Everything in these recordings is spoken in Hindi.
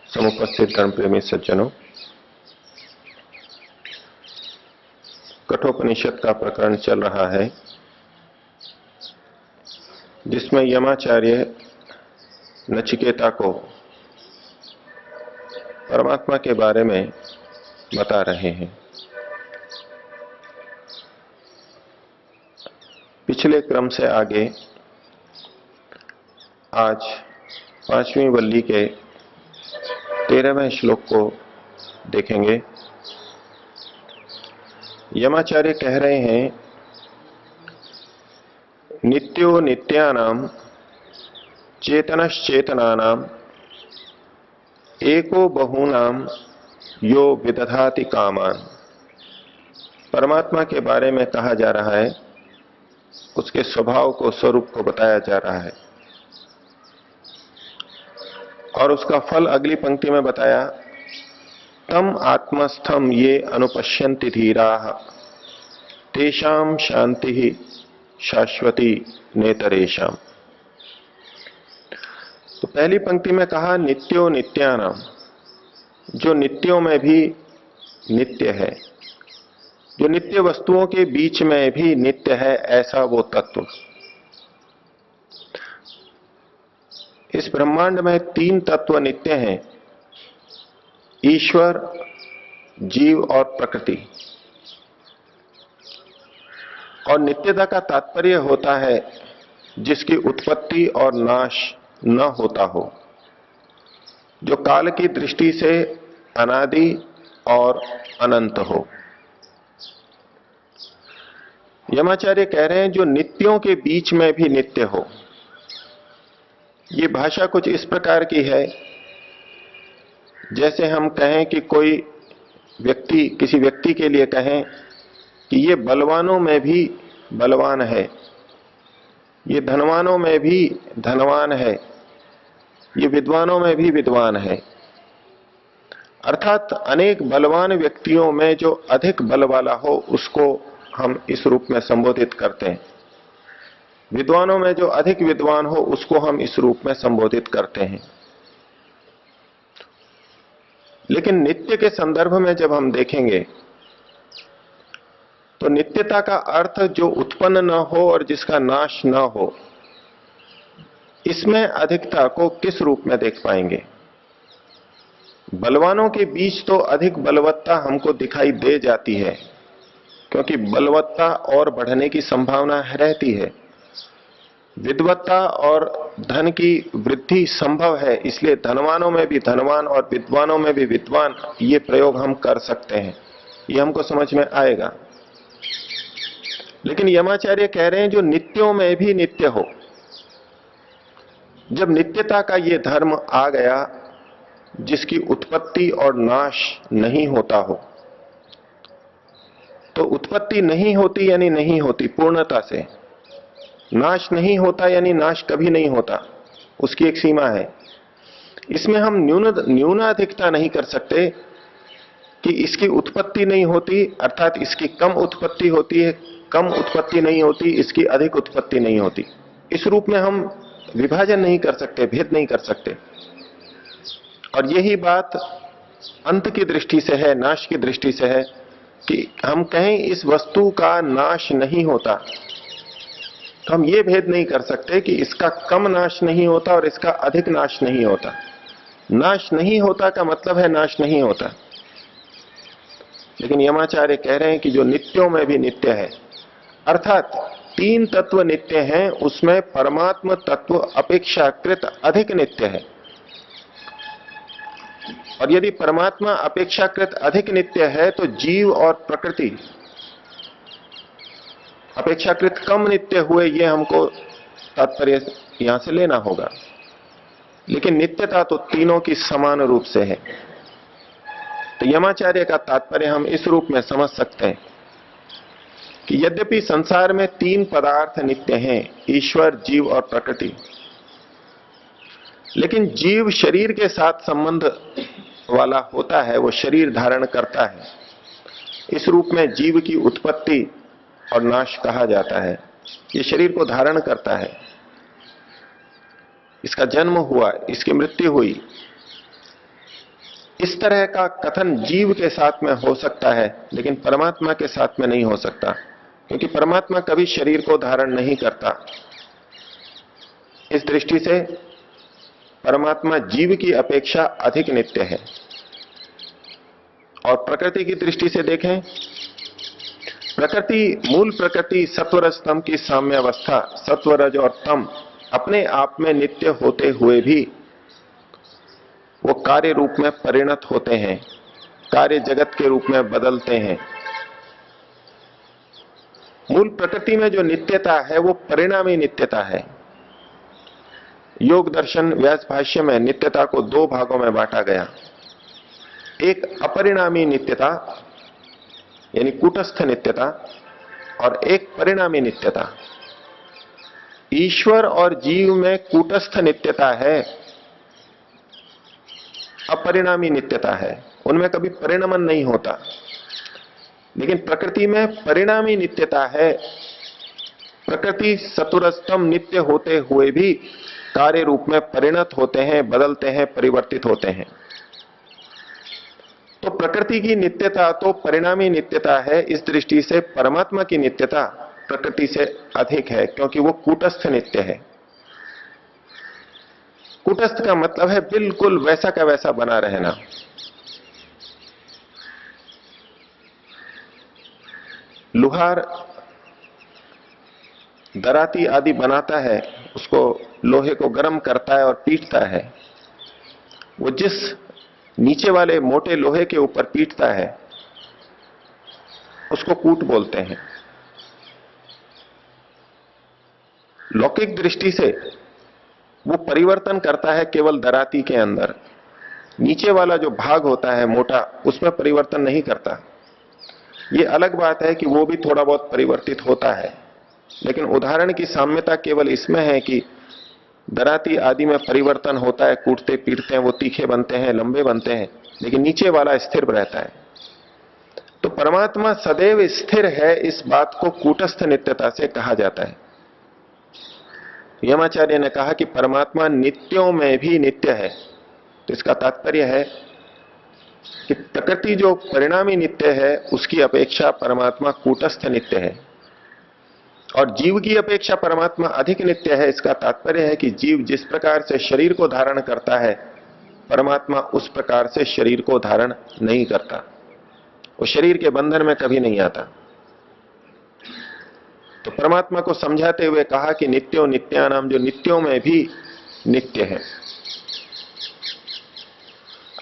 समुपस्थित धर्म प्रेमी सज्जनों, कठोपनिषद का प्रकरण चल रहा है जिसमें यमाचार्य नचिकेता को परमात्मा के बारे में बता रहे हैं। पिछले क्रम से आगे आज 5वीं वल्ली के 13वें श्लोक को देखेंगे। यमाचार्य कह रहे हैं, नित्यो नित्यानाम चेतनश्चेतनानाम एको बहूनाम यो विदधाति कामान। परमात्मा के बारे में कहा जा रहा है, उसके स्वभाव को, स्वरूप को बताया जा रहा है और उसका फल अगली पंक्ति में बताया, तम आत्मस्थम ये अनुपश्यन्ति धीराः तेषां शांति शाश्वती नेतरेषाम। तो पहली पंक्ति में कहा नित्यो नित्यानाम, जो नित्यों में भी नित्य है, जो नित्य वस्तुओं के बीच में भी नित्य है, ऐसा वो तत्व। इस ब्रह्मांड में 3 तत्व नित्य हैं, ईश्वर, जीव और प्रकृति। और नित्यता का तात्पर्य होता है जिसकी उत्पत्ति और नाश न होता हो, जो काल की दृष्टि से अनादि और अनंत हो। यमाचार्य कह रहे हैं जो नित्यों के बीच में भी नित्य हो। ये भाषा कुछ इस प्रकार की है जैसे हम कहें कि कोई व्यक्ति, किसी व्यक्ति के लिए कहें कि ये बलवानों में भी बलवान है, ये धनवानों में भी धनवान है, ये विद्वानों में भी विद्वान है। अर्थात अनेक बलवान व्यक्तियों में जो अधिक बल वाला हो उसको हम इस रूप में संबोधित करते हैं, विद्वानों में जो अधिक विद्वान हो उसको हम इस रूप में संबोधित करते हैं। लेकिन नित्य के संदर्भ में जब हम देखेंगे तो नित्यता का अर्थ जो उत्पन्न न हो और जिसका नाश न हो, इसमें अधिकता को किस रूप में देख पाएंगे? बलवानों के बीच तो अधिक बलवत्ता हमको दिखाई दे जाती है, क्योंकि बलवत्ता और बढ़ने की संभावना रहती है। विद्वत्ता और धन की वृद्धि संभव है, इसलिए धनवानों में भी धनवान और विद्वानों में भी विद्वान, ये प्रयोग हम कर सकते हैं, ये हमको समझ में आएगा। लेकिन यमाचार्य कह रहे हैं जो नित्यों में भी नित्य हो। जब नित्यता का ये धर्म आ गया जिसकी उत्पत्ति और नाश नहीं होता हो, तो उत्पत्ति नहीं होती यानी नहीं होती पूर्णता से, नाश नहीं होता यानी नाश कभी नहीं होता, उसकी एक सीमा है। इसमें हम न्यूनाधिकता नहीं कर सकते कि इसकी उत्पत्ति नहीं होती अर्थात इसकी कम उत्पत्ति होती है, कम उत्पत्ति नहीं होती, इसकी अधिक उत्पत्ति नहीं होती। इस रूप में हम विभाजन नहीं कर सकते, भेद नहीं कर सकते। और यही बात अंत की दृष्टि से है, नाश की दृष्टि से है कि हम कहें इस वस्तु का नाश नहीं होता, तो हम ये भेद नहीं कर सकते कि इसका कम नाश नहीं होता और इसका अधिक नाश नहीं होता। नाश नहीं होता का मतलब है नाश नहीं होता। लेकिन यमाचार्य कह रहे हैं कि जो नित्यों में भी नित्य है, अर्थात तीन तत्व नित्य हैं, उसमें परमात्म तत्व अपेक्षाकृत अधिक नित्य है। और यदि परमात्मा अपेक्षाकृत अधिक नित्य है तो जीव और प्रकृति अपेक्षाकृत कम नित्य हुए, ये हमको तात्पर्य यहां से लेना होगा। लेकिन नित्यता तो तीनों की समान रूप से है। तो यमाचार्य का तात्पर्य हम इस रूप में समझ सकते हैं कि यद्यपि संसार में तीन पदार्थ नित्य हैं, ईश्वर, जीव और प्रकृति, लेकिन जीव शरीर के साथ संबंध वाला होता है, वो शरीर धारण करता है। इस रूप में जीव की उत्पत्ति और नाश कहा जाता है। ये शरीर को धारण करता है, इसका जन्म हुआ, इसकी मृत्यु हुई। इस तरह का कथन जीव के साथ में हो सकता है, लेकिन परमात्मा के साथ में नहीं हो सकता, क्योंकि परमात्मा कभी शरीर को धारण नहीं करता। इस दृष्टि से परमात्मा जीव की अपेक्षा अधिक नित्य है। और प्रकृति की दृष्टि से देखें, प्रकृति, मूल प्रकृति सत्वरज तम की साम्यावस्था, सत्वरज और तम अपने आप में नित्य होते हुए भी वो कार्य रूप में परिणत होते हैं, कार्य जगत के रूप में बदलते हैं। मूल प्रकृति में जो नित्यता है वो परिणामी नित्यता है। योग दर्शन व्यास भाष्य में नित्यता को दो भागों में बांटा गया। एक अपरिणामी नित्यता यानी कूटस्थ नित्यता, और एक परिणामी नित्यता। ईश्वर और जीव में कूटस्थ नित्यता है, अपरिणामी नित्यता है, उनमें कभी परिणमन नहीं होता। लेकिन प्रकृति में परिणामी नित्यता है। प्रकृति सत्वरजतम नित्य होते हुए भी कार्य रूप में परिणत होते हैं, बदलते हैं, परिवर्तित होते हैं। तो प्रकृति की नित्यता तो परिणामी नित्यता है। इस दृष्टि से परमात्मा की नित्यता प्रकृति से अधिक है, क्योंकि वो कूटस्थ नित्य है। कूटस्थ का मतलब है बिल्कुल वैसा का वैसा बना रहना। लुहार दराती आदि बनाता है, उसको लोहे को गर्म करता है और पीटता है। वो जिस नीचे वाले मोटे लोहे के ऊपर पीटता है उसको कूट बोलते हैं। लौकिक दृष्टि से वो परिवर्तन करता है केवल दराती के अंदर, नीचे वाला जो भाग होता है मोटा, उसमें परिवर्तन नहीं करता। ये अलग बात है कि वो भी थोड़ा बहुत परिवर्तित होता है, लेकिन उदाहरण की साम्यता केवल इसमें है कि दराती आदि में परिवर्तन होता है, कूटते पीटते हैं, वो तीखे बनते हैं, लंबे बनते हैं, लेकिन नीचे वाला स्थिर रहता है। तो परमात्मा सदैव स्थिर है, इस बात को कूटस्थ नित्यता से कहा जाता है। यमाचार्य ने कहा कि परमात्मा नित्यों में भी नित्य है। तो इसका तात्पर्य है कि प्रकृति जो परिणामी नित्य है उसकी अपेक्षा परमात्मा कूटस्थ नित्य है, और जीव की अपेक्षा परमात्मा अधिक नित्य है। इसका तात्पर्य है कि जीव जिस प्रकार से शरीर को धारण करता है, परमात्मा उस प्रकार से शरीर को धारण नहीं करता, वो शरीर के बंधन में कभी नहीं आता। तो परमात्मा को समझाते हुए कहा कि नित्यो नित्यानाम, जो नित्यों में भी नित्य है।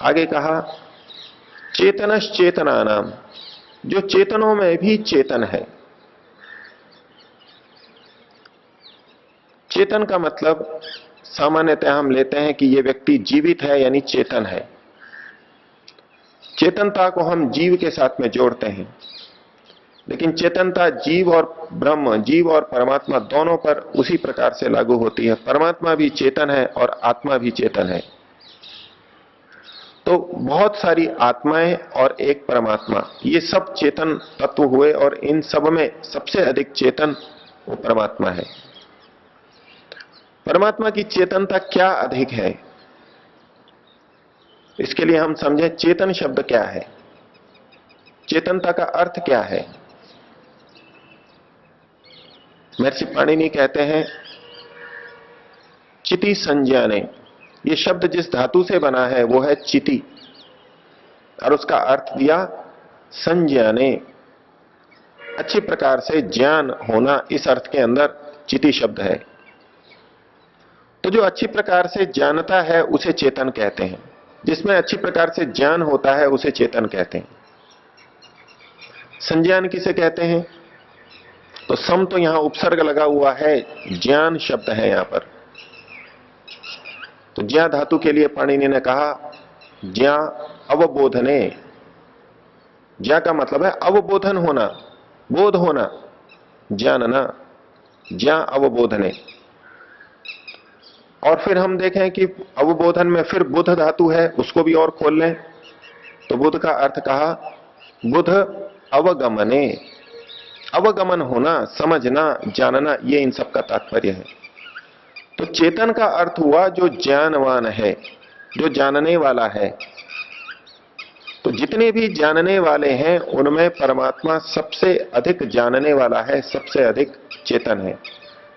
आगे कहा चेतनश्च चेतनानाम, जो चेतनों में भी चेतन है। चेतन का मतलब सामान्यतः हम लेते हैं कि यह व्यक्ति जीवित है, यानी चेतन है। चेतनता को हम जीव के साथ में जोड़ते हैं, लेकिन चेतनता जीव और ब्रह्म, जीव और परमात्मा दोनों पर उसी प्रकार से लागू होती है। परमात्मा भी चेतन है और आत्मा भी चेतन है। तो बहुत सारी आत्माएं और एक परमात्मा, ये सब चेतन तत्व हुए, और इन सब में सबसे अधिक चेतन वो परमात्मा है। परमात्मा की चेतनता क्या अधिक है, इसके लिए हम समझें चेतन शब्द क्या है, चेतनता का अर्थ क्या है। महर्षि पाणिनि कहते हैं चिति संज्ञाने, ये शब्द जिस धातु से बना है वो है चिति, और उसका अर्थ दिया संज्ञाने, अच्छी प्रकार से ज्ञान होना, इस अर्थ के अंदर चिति शब्द है। तो जो अच्छी प्रकार से जानता है उसे चेतन कहते हैं, जिसमें अच्छी प्रकार से ज्ञान होता है उसे चेतन कहते हैं। संज्ञान किसे कहते हैं? तो सम तो यहां उपसर्ग लगा हुआ है, ज्ञान शब्द है यहां पर। तो ज्ञा धातु के लिए पाणिनि ने कहा ज्ञा अवबोधने। ज्ञा का मतलब है अवबोधन होना, बोध होना, जानना, ज्ञा अवबोधने। और फिर हम देखें कि अवबोधन में फिर बुध धातु है, उसको भी और खोल लें तो बुध का अर्थ कहा बुध अवगमने, अवगमन होना, समझना, जानना, ये इन सब का तात्पर्य है। तो चेतन का अर्थ हुआ जो ज्ञानवान है, जो जानने वाला है। तो जितने भी जानने वाले हैं उनमें परमात्मा सबसे अधिक जानने वाला है, सबसे अधिक चेतन है।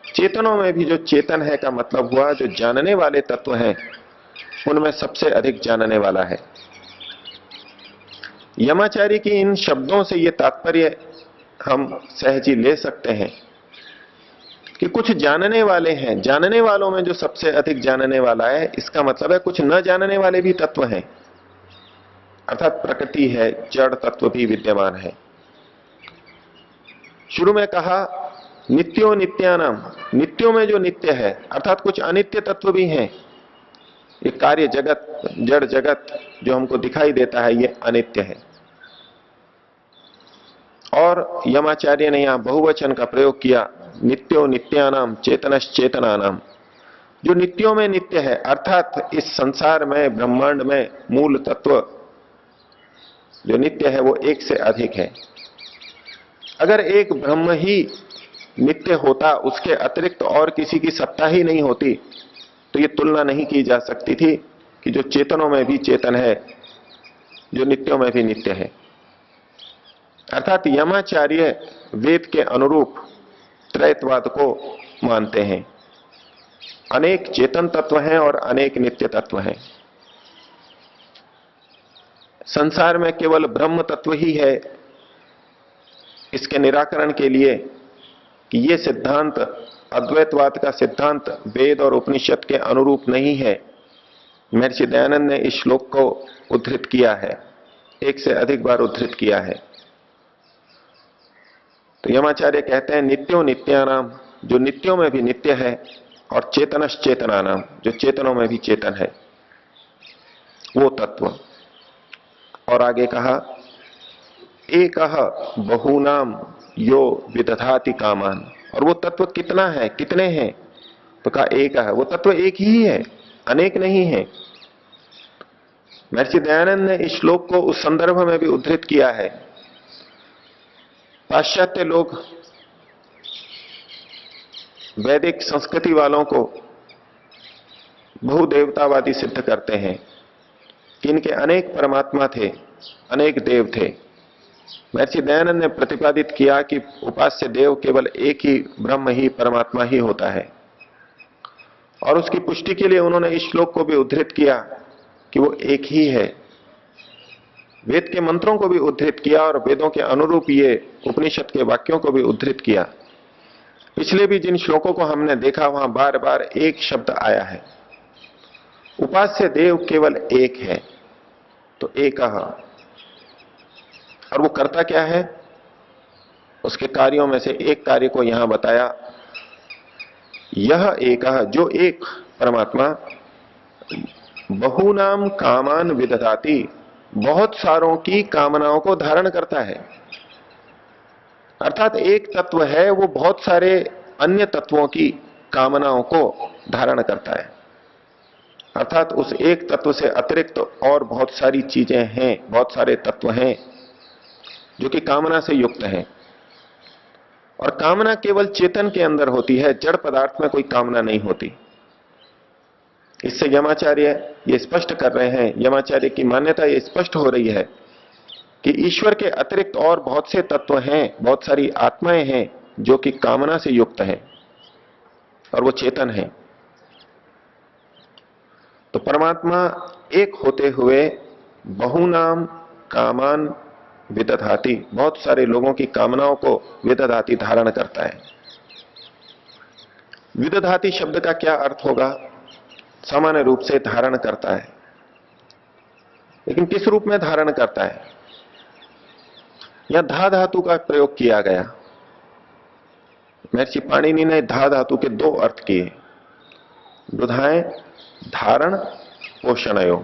चेतनों में भी जो चेतन है का मतलब हुआ जो जानने वाले तत्व हैं उनमें सबसे अधिक जानने वाला है। यमाचार्य की इन शब्दों से ये तात्पर्य हम सहज ही ले सकते हैं कि कुछ जानने वाले हैं, जानने वालों में जो सबसे अधिक जानने वाला है, इसका मतलब है कुछ न जानने वाले भी तत्व हैं, अर्थात प्रकृति है, जड़ तत्व भी विद्यमान है। शुरू में कहा नित्यो नित्यानाम, नित्यों में जो नित्य है, अर्थात कुछ अनित्य तत्व भी हैं। ये कार्य जगत, जड़ जगत जो हमको दिखाई देता है ये अनित्य है। और यमाचार्य ने यहां बहुवचन का प्रयोग किया, नित्यो नित्यानाम चेतनश्चेतनानाम, जो नित्यों में नित्य है, अर्थात इस संसार में, ब्रह्मांड में मूल तत्व जो नित्य है वो एक से अधिक है। अगर एक ब्रह्म ही नित्य होता, उसके अतिरिक्त और किसी की सत्ता ही नहीं होती, तो ये तुलना नहीं की जा सकती थी कि जो चेतनों में भी चेतन है, जो नित्यों में भी नित्य है। अर्थात यमाचार्य वेद के अनुरूप त्रैतवाद को मानते हैं। अनेक चेतन तत्व हैं और अनेक नित्य तत्व हैं। संसार में केवल ब्रह्म तत्व ही है। इसके निराकरण के लिए कि यह सिद्धांत, अद्वैतवाद का सिद्धांत वेद और उपनिषद के अनुरूप नहीं है, महर्षि दयानंद ने इस श्लोक को उद्धृत किया है, एक से अधिक बार उद्धृत किया है। तो यमाचार्य कहते हैं नित्यो नित्यानाम, जो नित्यों में भी नित्य है, और चेतनश्चेतनानाम, जो चेतनों में भी चेतन है, वो तत्व। और आगे कहा एकह बहूनाम यो विदधाति कामान, और वो तत्व कितना है, कितने हैं? तो कहा एक है, वो तत्व एक ही है, अनेक नहीं है। महर्षि दयानंद ने इस श्लोक को उस संदर्भ में भी उद्धृत किया है। पाश्चात्य लोग वैदिक संस्कृति वालों को बहुदेवतावादी सिद्ध करते हैं कि इनके अनेक परमात्मा थे, अनेक देव थे। महर्षि दयानंद ने प्रतिपादित किया कि उपास्य देव केवल एक ही ब्रह्म ही, परमात्मा ही होता है। और उसकी पुष्टि के लिए उन्होंने इस श्लोक को भी उद्धृत किया कि वो एक ही है। वेद के मंत्रों को भी उद्धृत किया और वेदों के अनुरूप ये उपनिषद के वाक्यों को भी उद्धृत किया। पिछले भी जिन श्लोकों को हमने देखा वहां बार बार एक शब्द आया है, उपास्य देव केवल एक है। तो एकह, और वो करता क्या है? उसके कार्यों में से एक कार्य को यहां बताया, यह एकह, जो एक परमात्मा बहुनाम कामान विदधाति, बहुत सारों की कामनाओं को धारण करता है। अर्थात एक तत्व है, वो बहुत सारे अन्य तत्वों की कामनाओं को धारण करता है। अर्थात उस एक तत्व से अतिरिक्त और बहुत सारी चीजें हैं, बहुत सारे तत्व हैं जो कि कामना से युक्त हैं। और कामना केवल चेतन के अंदर होती है, जड़ पदार्थ में कोई कामना नहीं होती। इससे यमाचार्य ये स्पष्ट कर रहे हैं, यमाचार्य की मान्यता ये स्पष्ट हो रही है कि ईश्वर के अतिरिक्त और बहुत से तत्व हैं, बहुत सारी आत्माएं हैं जो कि कामना से युक्त है और वो चेतन है। तो परमात्मा एक होते हुए बहुनाम कामान विदधाति, बहुत सारे लोगों की कामनाओं को विदधाति धारण करता है। विदधाति शब्द का क्या अर्थ होगा? सामान्य रूप से धारण करता है, लेकिन किस रूप में धारण करता है? यहां धा धातु का प्रयोग किया गया। महर्षि पाणिनि ने धा धातु के दो अर्थ किए, दुधाएं धारण पोषणयो।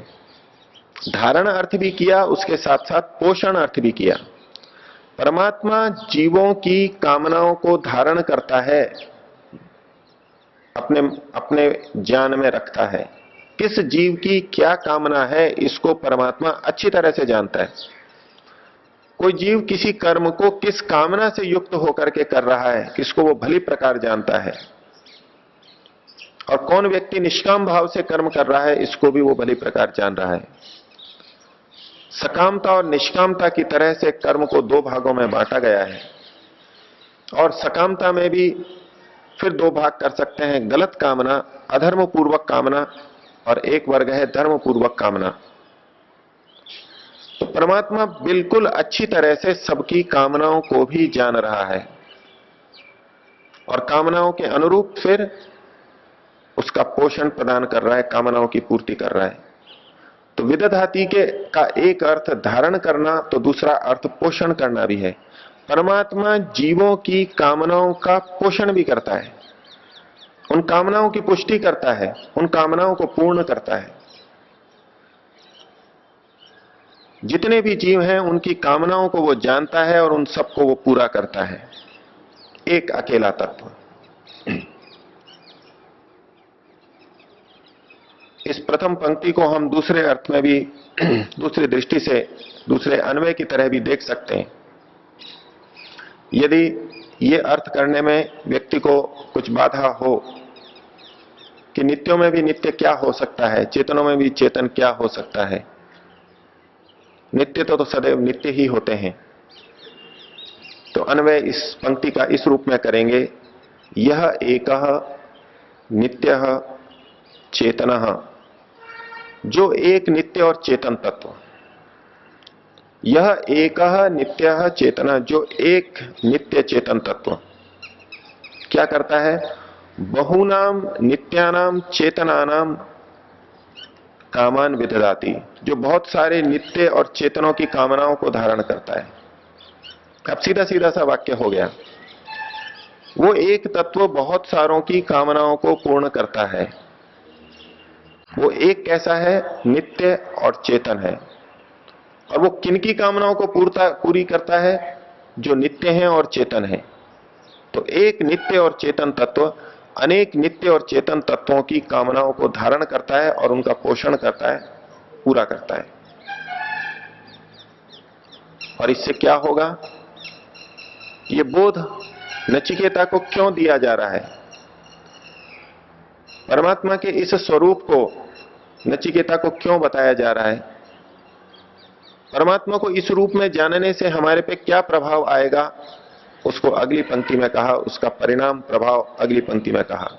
धारण अर्थ भी किया, उसके साथ साथ पोषण अर्थ भी किया। परमात्मा जीवों की कामनाओं को धारण करता है, अपने अपने ज्ञान में रखता है। किस जीव की क्या कामना है इसको परमात्मा अच्छी तरह से जानता है। कोई जीव किसी कर्म को किस कामना से युक्त होकर के कर रहा है, इसको वो भली प्रकार जानता है, और कौन व्यक्ति निष्काम भाव से कर्म कर रहा है इसको भी वो भली प्रकार जान रहा है। सकामता और निष्कामता की तरह से कर्म को दो भागों में बांटा गया है, और सकामता में भी फिर दो भाग कर सकते हैं, गलत कामना, अधर्म पूर्वक कामना, और एक वर्ग है धर्म पूर्वक कामना। तो परमात्मा बिल्कुल अच्छी तरह से सबकी कामनाओं को भी जान रहा है, और कामनाओं के अनुरूप फिर उसका पोषण प्रदान कर रहा है, कामनाओं की पूर्ति कर रहा है। तो विदधाति के का एक अर्थ धारण करना, तो दूसरा अर्थ पोषण करना भी है। परमात्मा जीवों की कामनाओं का पोषण भी करता है, उन कामनाओं की पुष्टि करता है, उन कामनाओं को पूर्ण करता है। जितने भी जीव हैं उनकी कामनाओं को वो जानता है और उन सबको वो पूरा करता है, एक अकेला तत्व। इस प्रथम पंक्ति को हम दूसरे अर्थ में भी दूसरी दृष्टि से, दूसरे अन्वय की तरह भी देख सकते हैं। यदि ये अर्थ करने में व्यक्ति को कुछ बाधा हो कि नित्यों में भी नित्य क्या हो सकता है, चेतनों में भी चेतन क्या हो सकता है, नित्य तो सदैव नित्य ही होते हैं, तो अन्वय इस पंक्ति का इस रूप में करेंगे, यह एकः नित्यः चेतनः, जो एक नित्य और चेतन तत्व। यह एकः नित्यः चेतनः, जो एक नित्य चेतन तत्व क्या करता है? बहुनाम नित्यानाम चेतनानाम कामान विदधाति, जो बहुत सारे नित्य और चेतनों की कामनाओं को धारण करता है। अब सीधा सीधा सा वाक्य हो गया, वो एक तत्व बहुत सारों की कामनाओं को पूर्ण करता है। वो एक कैसा है? नित्य और चेतन है। और वो किनकी कामनाओं को पूरी करता है? जो नित्य हैं और चेतन है। तो एक नित्य और चेतन तत्व अनेक नित्य और चेतन तत्वों की कामनाओं को धारण करता है और उनका पोषण करता है, पूरा करता है। और इससे क्या होगा? ये बोध नचिकेता को क्यों दिया जा रहा है? परमात्मा के इस स्वरूप को नचिकेता को क्यों बताया जा रहा है? परमात्मा को इस रूप में जानने से हमारे पे क्या प्रभाव आएगा, उसको अगली पंक्ति में कहा, उसका परिणाम प्रभाव अगली पंक्ति में कहा।